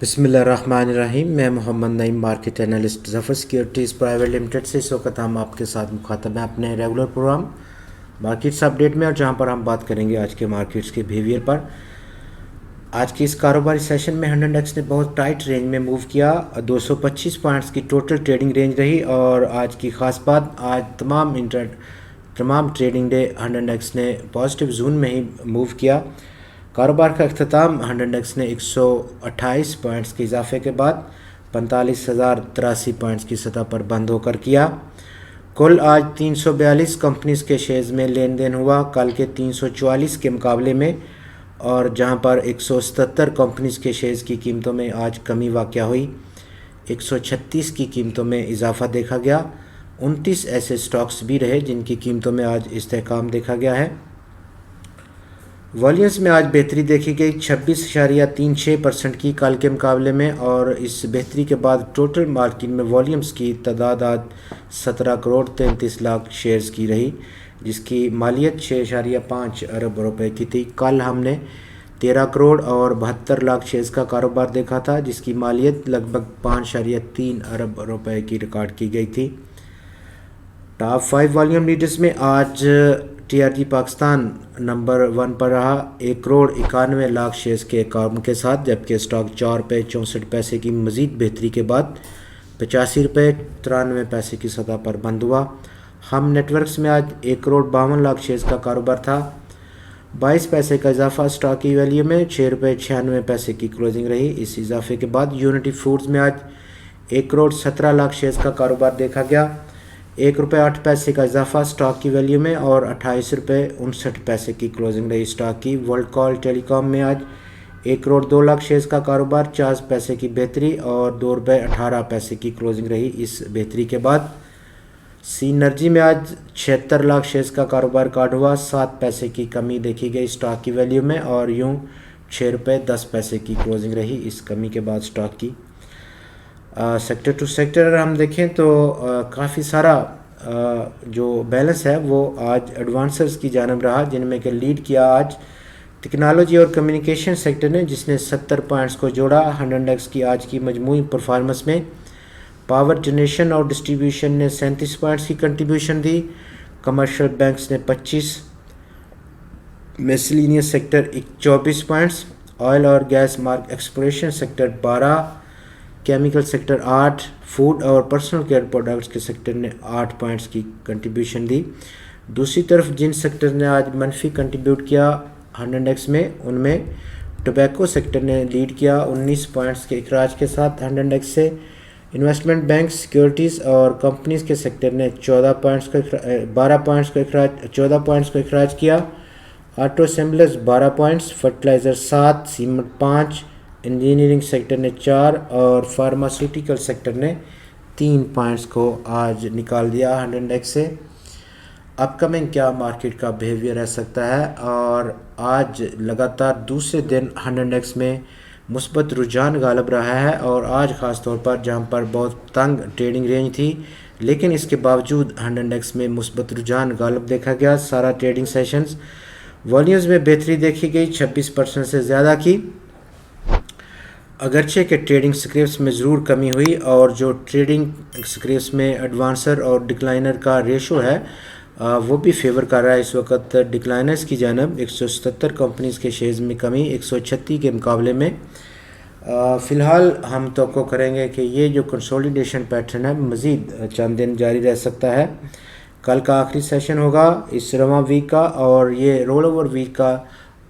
बिस्मिल्लाहिर्रहमानिर्रहीम। मैं Mohammad Naeem, market analyst, Zafar securities private limited से। इस वक्त हम आपके साथ मुखातब हैं अपने रेगुलर प्रोग्राम मार्केट्स अपडेट में, और जहां पर हम बात करेंगे आज के मार्केट्स के बिहेवियर पर। आज के इस कारोबारी सेशन में 100 इंडेक्स ने बहुत टाइट रेंज में मूव किया। 225 पॉइंट्स की टोटल ट्रेडिंग रेंज रही, और आज की ख़ास बात, आज तमाम ट्रेडिंग डे 100 इंडेक्स ने पॉजिटिव जोन में ही मूव किया। कारोबार का अख्ताम 100 इंडेक्स ने 128 पॉइंट्स के इजाफे के बाद 45,083 पॉइंट्स की सतह पर बंद होकर किया। कुल आज 342 कंपनीज के शेयर्स में लेन देन हुआ, कल के 344 के मुकाबले में, और जहां पर 177 कंपनीज के शेयर्स की कीमतों में आज कमी वाक़या हुई। 136 की कीमतों में इजाफा देखा गया। 29 ऐसे स्टॉक्स भी रहे जिनकी कीमतों में आज इस्तेहकाम देखा गया है। वॉल्यूम्स में आज बेहतरी देखी गई 26.36% की कल के मुकाबले में, और इस बेहतरी के बाद टोटल मार्केट में वॉल्यूम्स की तादाद आज 17 करोड़ 33 लाख शेयर्स की रही, जिसकी मालियत 6.5 अरब रुपए की थी। कल हमने 13 करोड़ और 72 लाख शेयर्स का कारोबार देखा था, जिसकी मालियत लगभग 5.3 अरब रुपए की रिकॉर्ड की गई थी। टॉप 5 वॉल्यूम लीडर्स में आज TRG पाकिस्तान नंबर 1 पर रहा 1 करोड़ 91 लाख शेयर्स के काम के साथ, जबकि स्टॉक 4 रुपये 64 पैसे की मज़ीद बेहतरी के बाद 85 रुपये 93 पैसे की सतह पर बंद हुआ। हम नेटवर्क्स में आज 1 करोड़ 52 लाख शेयर्स का कारोबार था। 22 पैसे का इजाफा स्टॉक की वैल्यू में, 6 रुपये 96 पैसे की क्लोजिंग रही। इस इजाफे के बाद यूनिटी फूड्स में आज 1 करोड़ 17 लाख शेयर्स का कारोबार देखा गया। 1 रुपये 8 पैसे का इजाफा स्टॉक की वैल्यू में, और 28 रुपये 59 पैसे की क्लोजिंग रही स्टॉक की। वर्ल्ड कॉल टेलीकॉम में आज 1 करोड़ 2 लाख शेयर्स का कारोबार, 40 पैसे की बेहतरी, और 2 रुपये 18 पैसे की क्लोजिंग रही। इस बेहतरी के बाद सीनर्जी में आज 76 लाख शेयर्स का कारोबार रिकॉर्ड हुआ, 7 पैसे की कमी देखी गई स्टॉक की वैल्यू में, और यूं 6 रुपये 10 पैसे की क्लोजिंग रही इस कमी के बाद स्टॉक की। सेक्टर टू सेक्टर अगर हम देखें तो काफ़ी सारा जो बैलेंस है वो आज एडवांसर्स की जानब रहा, जिनमें कि लीड किया आज टेक्नोलॉजी और कम्युनिकेशन सेक्टर ने, जिसने 70 पॉइंट्स को जोड़ा। 100 इंडेक्स की आज की मजमूई परफॉर्मेंस में पावर जनरेशन और डिस्ट्रीब्यूशन ने 37 पॉइंट्स की कंट्रीब्यूशन दी, कमर्शियल बैंक्स ने 25, मिसलिनियस सेक्टर 24 पॉइंट्स, ऑयल और gas mark exploration sector 12, chemical sector 8, food और पर्सनल केयर प्रोडक्ट्स के सेक्टर ने 8 पॉइंट्स की कंट्रीब्यूशन दी। दूसरी तरफ जिन सेक्टर ने आज मनफी कंट्रीब्यूट किया 100 इंडेक्स में, उनमें टोबैको सेक्टर ने लीड किया 19 पॉइंट्स के इखराज के साथ 100 इंडेक्स से। इन्वेस्टमेंट बैंक, सिक्योरिटीज़ और कंपनीज के सेक्टर ने 12 पॉइंट्स को इखराज किया। Auto assemblers 12 points, fertiliser 7, cement 5, engineering sector ने 4, और फार्मास्यूटिकल सेक्टर ने 3 पॉइंट्स को आज निकाल दिया 100 इंडेक्स से। अपकमिंग क्या मार्केट का बिहेवियर रह सकता है, और आज लगातार दूसरे दिन 100 इंडेक्स में मुस्बत रुझान गालिब रहा है, और आज ख़ास तौर पर जहां पर बहुत तंग ट्रेडिंग रेंज थी, लेकिन इसके बावजूद 100 इंडेक्स में मुस्बत रुझान गालिब देखा गया सारा ट्रेडिंग सेशंस। वॉल्यूम्स में बेहतरी देखी गई 26% से ज़्यादा की, अगरचे के ट्रेडिंग स्क्रिप्ट्स में ज़रूर कमी हुई, और जो ट्रेडिंग स्क्रिप्ट्स में एडवांसर और डिक्लाइनर का रेशो है वो भी फेवर कर रहा है इस वक्त डिक्लाइनर्स की जानब। 177 कंपनीज़ के शेयर्स में कमी 136 के मुकाबले में। फ़िलहाल हम तवक्को करेंगे कि ये जो कंसोलिडेशन पैटर्न है मज़ीद चंद दिन जारी रह सकता है। कल का आखिरी सेशन होगा इस रवां वीक का, और ये रोल ओवर वीक का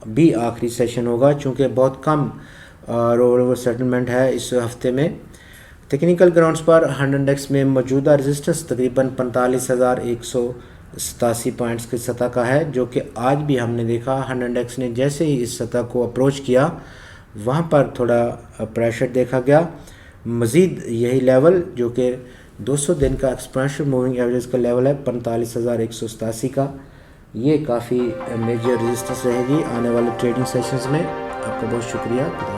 भी आखिरी सेशन होगा, चूँकि बहुत कम रोल ओवर सेटलमेंट है इस हफ्ते में। टेक्निकल ग्राउंड्स पर 100 इंडेक्स में मौजूदा रेजिस्टेंस तकरीबन 45,187 पॉइंट्स की सतह का है, जो कि आज भी हमने देखा 100 इंडेक्स ने जैसे ही इस सतह को अप्रोच किया वहाँ पर थोड़ा प्रेशर देखा गया। मज़ीद यही लेवल जो कि 200 दिन का एक्सपोनेंशियल मूविंग एवरेज का लेवल है 45,187 का, ये काफ़ी मेजर रेजिस्टेंस रहेगी आने वाले ट्रेडिंग सेशंस में। आपका बहुत शुक्रिया।